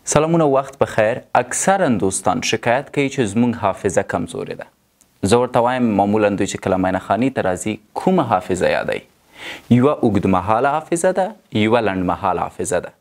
سلامونه وخت بخیر. اکثرا دوستان شکایت کوي چې زموږ حافظه کمزورې ده. زه ورته وایم معمولا دوی چې کله مینهخانې ته راځي کومه حافظه یادوي؟ یوه اوږدمهاله حافظه ده، یوه لنډمهاله حافظه ده.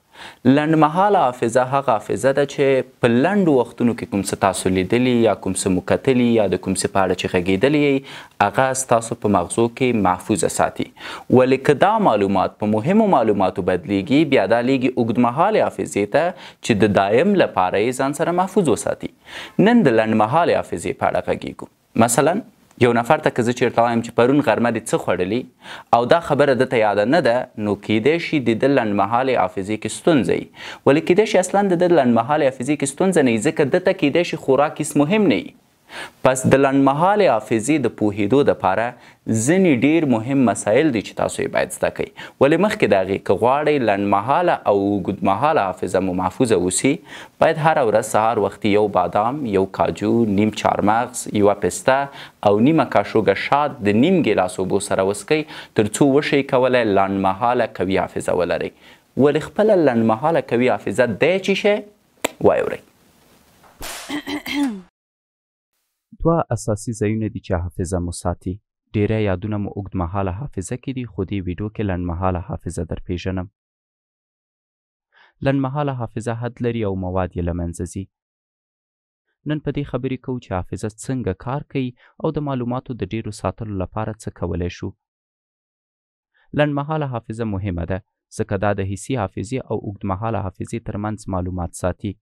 لنډمهاله حافظه هغه حافظه ده چې په لنډو وختونو کې کوم څه تاسو لیدلي یا کوم څه مو کتلي یا د کوم څه په اړه چې غږېدلي یئ هغه ستاسو په مغزو کې محفوظه ساتي. ولې که دا معلومات په مهمو معلوماتو بدلیږي بیا دا لیږي اوږدمهالې حافظې ته چې د دایم لپاره یې ځان سره محفوظ وساتي. نن د لنډمهالې حافظې په اړه غږېږو. مثلا یو نفر ته که زه چېرته وایم چې پرون غرمه دې څه خوړلي او دا خبره دته یاده نه ده نو کیدای شي د ده لنډمهالې حافظې کې ستونزه وي. ولې کیدای شي اصلا د ده لنډمهالې حافظې کې ستونزه نه وي ځکه دته کیدای شي خوراک هېڅ مهم نه وي. پس د لنډمهالې حافظې د پوهېدو دپاره ځینې ډېر مهم مسایل دي چې تاسو یې باید زده کوئ. ولې مخکې د هغې که غواړئ لنډمهاله او اوږدمهاله حافظه مو محفوظه اوسي باید هره ورځ سهار وختي یو بادام، یو کاجو، نیم چهارمغز، یوه پسته او نیمه کاشوګه شات د نیم ګیلاس اوبو سره وڅښئ تر څو وشئ کولی لنډمهاله قوي حافظه ولرئ. ولې خپله لنډمهاله قوي حافظه دی چې شی واورئ. دوه اساسي ځایونه دي چې حافظه مو ساتي. ډیری یادونه مو اوږدمهاله حافظه کې دي خو دې ویډیو کې لنډمهاله حافظه در پیژنم. لنډمهاله حافظه حد لري او مواد یې له منځه ځي. نن په دې خبرې کوو چې حافظه څنګه کار کوي او د معلوماتو د ډیرو ساتلو لپاره څه کولی شو. لنډمهاله حافظه مهمه ده ځکه دا د حسي حافظې او اوږدمهاله حافظې ترمنځ معلومات ساتي.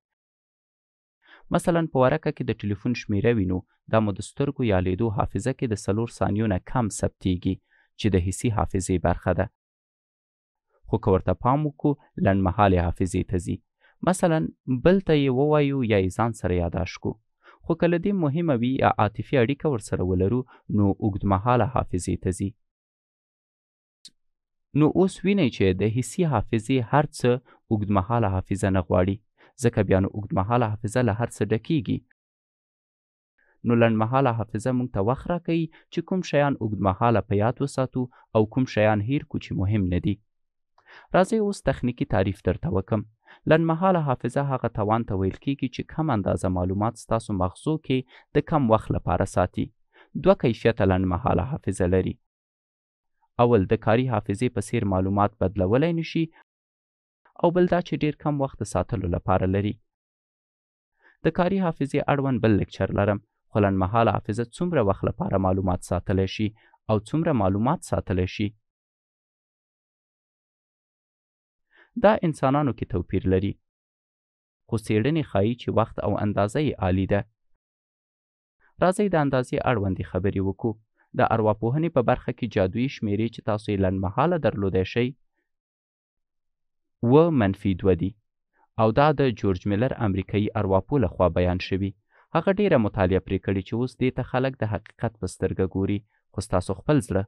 مثلا په ورقه کې د ټلیفون شمیره وینو دا مو د سترګو یا لیدو حافظه کې د 4 ثانیو نه کم ثبتیږي چې د حسي حافظې برخه ده. خو که ورته پام وکړو لنډمهالې حافظې ته ځي. مثلا بل ته یې ووایو یا یې ځان سره یاداشت کړو. خو که له دې مهمه وي یا عاطفي اړیکه ورسره ولرو نو اوږدمهاله حافظې ته ځي. نو اوس وینئ چې د حسي حافظې هر څه اوږدمهاله حافظه نه غواړي ځکه بیا نو اوږدمهاله حافظه له هر څه ډکیږي. نو لنډمهاله حافظه موږ ته وخت راکوي چې کوم شیان اوږدمهاله په یاد وساتو او کوم شیان هیر کړو چې مهم نه دي. راځئ اوس تخنیکي تعریف درته وکم. لنډمهاله حافظه هغه توان ته ویل کیږي چې کم اندازه معلومات ستاسو مغزو کې د کم وخت لپاره ساتي. دوه کیفیته لنډمهاله حافظه لري. اول د کاري حافظې په څیر معلومات بدلولی نشي او بل دا چې ډیر کم وخت د ساتلو لپاره لري. د کاري حافظې اړوند بل لیکچر لرم خو لنډمهاله حافظه څومره وخت لپاره معلومات ساتلی شي او څومره معلومات ساتلی شي. دا انسانانو کې توپیر لري خو څېړنې ښایي چې وخت او اندازه یې عالي ده. راځئ د اندازې اړوندې خبرې وکړو. د ارواپوهنې په برخه کې جادویي شمیرې چې تاسو یې لنډمهاله درلودی شئ 2 - 2 دي او دا د جورج میلر امریکایي ارواپوه لخوا بیان شوي. هغه ډیره مطالعه پرې کړې چې اوس دې ته خلک د حقیقت په سترګه ګوري. خو ستاسو خپل زړه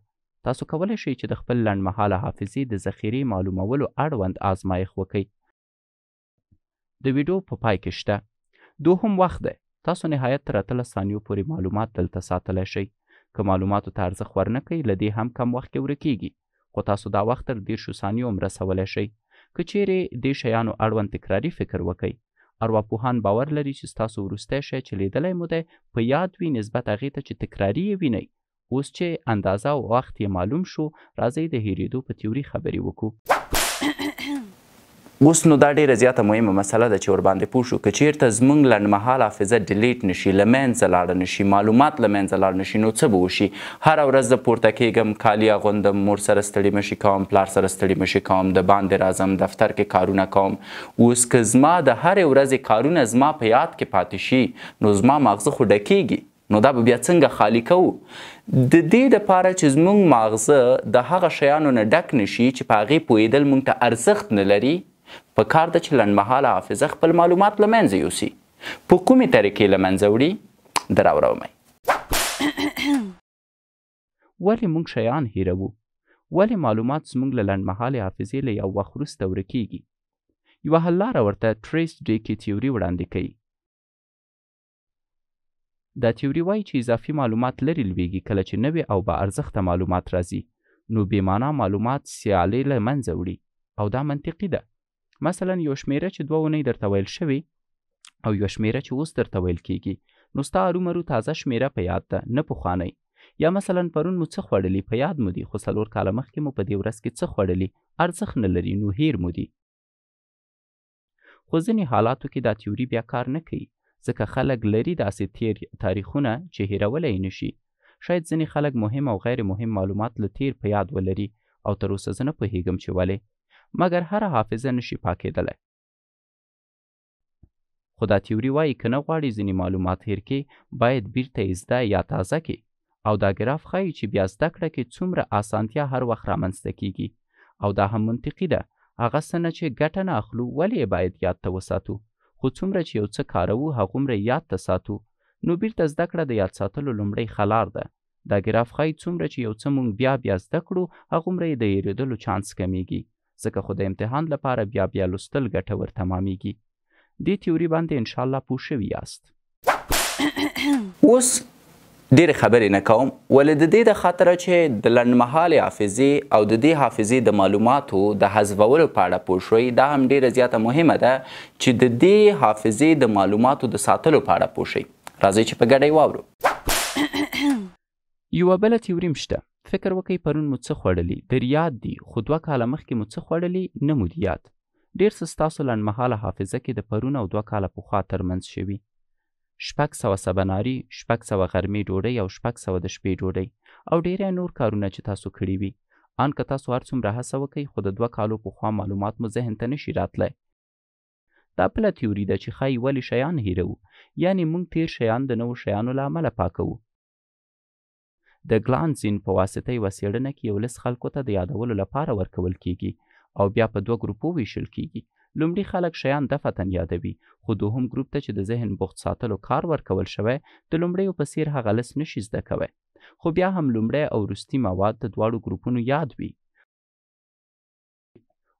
تاسو کولی شئ چې د خپل لنډمهاله حافظې د ذخیرې معلومولو اړوند آزمایښت وکئ. د ویډیو په پای کې شته. دوهم وخت دی. تاسو نهایت تر 18 ثانیو پورې معلومات دلته ساتلی شئ. که معلوماتو ته ارزښت ورنه کوئ له دې هم کم وخت کې ورکیږي خو تاسو دا وخت تر 10 ثانیو هم رسولی شئ. که چیرې دې شیانو اړوند تکراري فکر وکئ. ارواپوهان باور لري چې ستاسو وروستی شی چې لیدلی مو دی په یاد وي نسبت هغې ته چې تکراري یې وینئ. اوس چې اندازه او وخت یې معلوم شو راځئ د هیرېدو په تیوري خبرې وکړو. اوس نو دا ډیره زیاته مهمه مسله ده چې ورباندې پوه شو که چیرته زموږ لنډمهاله حافظه ډیلیټ نشي له منځه لاړه نشي معلومات له منځه لاړ نشي نو څه به وشي؟ هره ورځ زه پورته کیږم کالي اغوندم مور سره ستړي مشي کوم پلار سره ستړي مشي کوم د باندې راځم دفتر کې کارونه کوم. اوس که زما د هرې ورځې کارونه زما په یاد کې پاتې شي نو زما مغزه خو ډکیږي نو دا به بیا څنګه خالی کوو؟ د دې دپاره چې زموږ مغزه د هغه شیانو نه ډک نشي چې په هغې پوهېدل موږ ته ارزښت نه لري په کار ده چې لنډمهاله حافظه خپل معلومات له منځه یوسي. په کومې طریقې له منځه وړي در اورمئ. ولې موږ شیان هیروو؟ ولې معلومات زموږ له لنډمهالې حافظې له یو وخت وروسته ورکیږي؟ یوه حل لاره ورته ټریس ډیکي تیوري وړاندې کوي. دا تیوري وایي چې اضافي معلومات لرې لویږي کله چې نوې او با ارزښته معلومات راځي نو بې معنا معلومات سیالۍ له منځه وړي او دا منطقي ده. مثلا یو شمیره چې 2 اونۍ درته ویل شوي او یو شمیره چې اوس درته ویل کیږي، نو ستا ارومرو تازه شمیره په یاد ده، نه پخوانی. یا مثلا پرون مو څه خوړلي په یاد مو دي، خو 4 کاله مخکې مو په دې ورځ کې څه خوړلي ارزښت نه لري، نو هیر مو دي. خو ځینې حالاتو کې دا تیوري بیا کار نه کوي، ځکه خلک لري داسې تیر تاریخونه چې هیرولی یې نشي. شاید ځینې خلک مهم او غیر مهم معلومات له تیر په یاد ولري او تر اوسه زه نه پوهیږم چې ولې، مګر هره حافظه نشي پاکېدلی. خو دا تیوري وایي که نه غواړي ځینې معلومات هیر کړي، باید بیرته یې زده یا تازه کړي. او دا ګراف ښایي چې بیا زده کړه کې څومره اسانتیا هر وخت رامنځته کیږي. او دا هم منطقي ده، هغه څه نه چې ګټه نه اخلو ولې یې باید یاد ته وساتو، خو څومره چې یو څه کاروو هغومره یاد ته ساتو. نو بیرته زده کړه د یاد ساتلو لومړی ښه لار ده. دا ګراف ښایي څومره چې یو څه مونږ بیا زده کړو هغومره یې د هېرېدلو چانس کمیږي، ځکه خو د امتحان لپاره بیا لوستل ګټور تمامیږي. دې تیوري باندې انشاءالله پوه شوي یاست. اوس ډېرې خبرې نه کوم، ولې د دې د خاطره چې د لنډمهالې حافظې او د دې حافظې د معلوماتو د حذفولو په اړه پوه شوئ. دا هم ډېره زیاته مهمه ده چې د دې حافظې د معلوماتو د ساتلو په اړه پوه شئ. راځئ چې په ګډه یې واورو. یوه بله تیوري هم شته. فکر وکئ پرون مو څه خوړلي در یاد دي، خو 2 کاله مخکې مو څه خوړلي نه مو دي یاد. ډېر څه ستاسو لنډمهاله حافظه کې د پرون او 2 کاله پخوا ترمنځ شوي. 600 سباناري، 600 غرمې ډوډۍ او 600 د شپې ډوډۍ او ډېری نور کارونه چې تاسو کړي وي. ان که تاسو هر څومره هڅه وکئ خو د 2 کالو پخوا معلومات مو ذهن ته نشي راتلی. دا بله تیوري ده چې ښایي ولې شیان هیروو، یعنې موږ تیر شیان د نوو شیانو له امله پاکوو. د ګلانزین په واسطه یوه څېړنه کې یو لست خلکو ته د یادولو لپاره ورکول کیږي او بیا په 2 ګروپو ویشل کیږي. لومړي خلک شیان دفعتن یادوي، خو دوهم ګروپ ته چې د ذهن بوخت ساتلو کار ورکول شوی د لومړیو په څیر هغه لست نشي زده کوی، خو بیا هم لومړی او وروستي مواد د 2 ګروپونو یاد وي.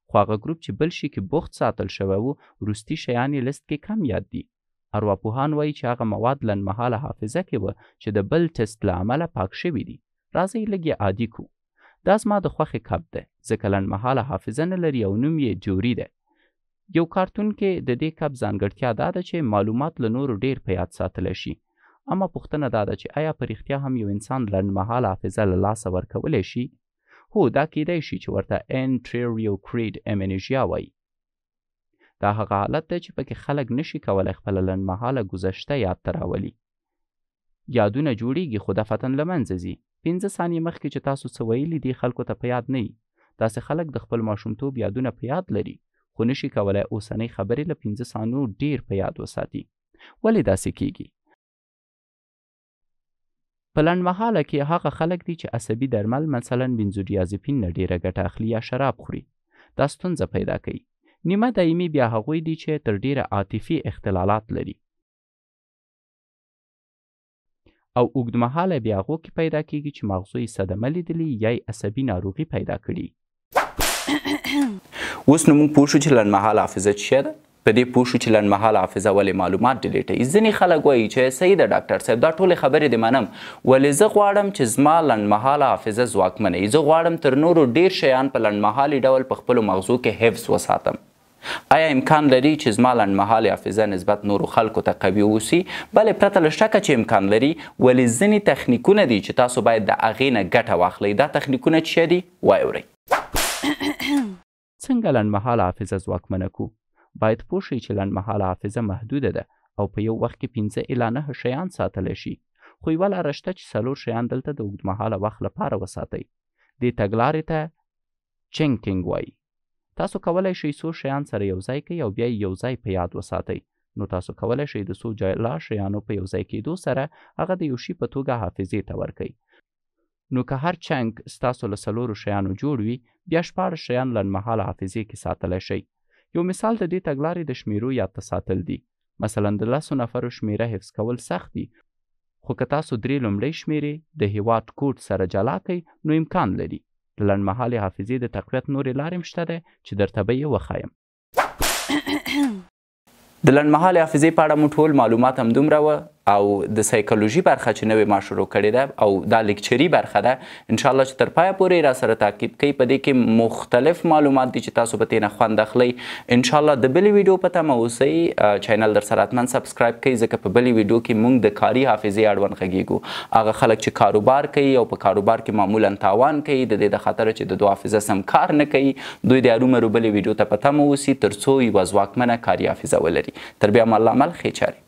خو هغه ګروپ چې بل شي کې بوخت ساتل شوی وو وروستي شیان یې لست کې کم یاد دي. ارواپوهان وایي چې هغه مواد لنډمهاله حافظه کې وه چې د بل ټسټ له امله پاک شوي دي. راځئ لږ یې عادي کړو. دا زما د خوښې کب دی ځکه لنډمهاله حافظه نه لري او نوم یې جوري دی. یو کارتون کې د دې کب ځانګړتیا دا ده چې معلومات له نورو ډیر په یاد ساتلی شي. اما پوښتنه دا ده چې آیا په رښتیا هم یو انسان لنډمهاله حافظه له لاسه ورکولی شي؟ هو، دا کیدی شي چې ورته انټریوکریډ امنیژیا وایي. دا هغه حالت دی چې پکې خلک نشي کولی خپله لنډمهاله ګذشته یاد ته راولي. یادونه جوړیږي خو دفعتن له منځه ځي. 15 ثانیې مخکې چې تاسو څه ویلي دي خلکو ته په یاد نه وي. داسې خلک د خپل ماشومتوب یادونه په یاد لري، خو نشي کولی اوسنۍ خبرې له 15 ثانیو ډیر په یاد وساتي. ولې داسې کیږي؟ په لنډمهاله کې هغه خلک دي چې عصبي درمل مثلا بنزودیازپین نه ډیره ګټه اخلي یا شراب خوري. دا ستونزه پیدا کوي. نیمه دایمي بیا هغوی دي چې تر ډیره عاطفي اختلالات لري. او اوږدمهاله بیا هغو کې پیدا کیږي چې مغزو یې صدمه لیدلي یا یې عصبي ناروغي پیدا کړي. اوس نو موږ پوه شو چې لنډمهاله حافظه څه شی ده. په دې پوه شو چې لنډمهاله حافظه ولې معلومات ډیلیټوي. ځینې خلک وایي چې صحیح ده ډاکټر صاحب دا ټولې خبرې دې منم، ولې زه غواړم چې زما لنډمهاله حافظه ځواکمنه وي. زه غواړم تر نورو ډیر شیان په لنډمهالي ډول په خپلو مغزو کې حفظ وساتم. آیا امکان لري چې زما لنډمهالې حافظه نسبت نورو خلکو ته قوي واوسي؟ بلې پرته له شکه چې امکان لري، ولې ځینې تخنیکونه دي چې تاسو باید د هغې نه ګټه واخلئ. دا تخنیکونه څه شی دي؟ واورئ. څنګه لنډمهاله حافظه ځواکمنه کړو؟ باید پوه شئ چې لنډمهاله حافظه محدوده ده او په یو وخت کې 5 الی 9 شیان ساتلی شي، خو یوه لاره شته چې 4 شیان دلته د اوږدمهاله وخت لپاره وساتئ. دې تګلارې ته چینکینګ وایي. تاسو کولی شئ څو شیان سره یو ځای کړئ او بیا یې یو ځای په یاد وساتئ. نو تاسو کولی شئ د څو جلا شیانو په یو ځای کېدو سره هغه د یو شي په توګه حافظې ته ورکئ. نو که هر چنک ستاسو له 4 شیانو جوړ وي، بیا 14 شیان لنډمهاله حافظې کې ساتلی شئ. یو مثال د دې تګلارې د شمیرو یاد ته ساتل دي. مثلا د 10 نفرو شمیره حفظ کول سخت دي، خو که تاسو 3 لومړۍ شمیرې د هیواد کوډ سره جلا کړئ نو امکان لري. د لنډمهالې حافظې د تقویت نورې لارې هم شته دی چې درته به یې وښایم. د لنډمهالې حافظې په اړه مو ټول معلومات همدومره وه. او د سایکولوژي برخه چې نوې ما شروع کړې ده او دا لیکچري برخه ده انشاءالله چې تر پایه پورې را سره تعقیب کوئ. په دې کې مختلف معلومات دي چې تاسو به ترې نه خوند اخلئ. انشاءالله د بلې ویډیو په تمه اوسئ. چینل در سره حتما سبسکرایب کوئ ځکه په بلې ویډیو کې موږ د کاري حافظې اړوند غږیږو. هغه خلک چې کاروبار کوي او په کاروبار کې معمولا تاوان کوي د دې د خاطره چې د دوی حافظه سم کار نه کوي دوی د ارومرو بلې ویډیو ته په تمه اوسي تر څو یوه ځواکمنه کاري حافظه ولري. تر بیا مل عمل ښې چارې.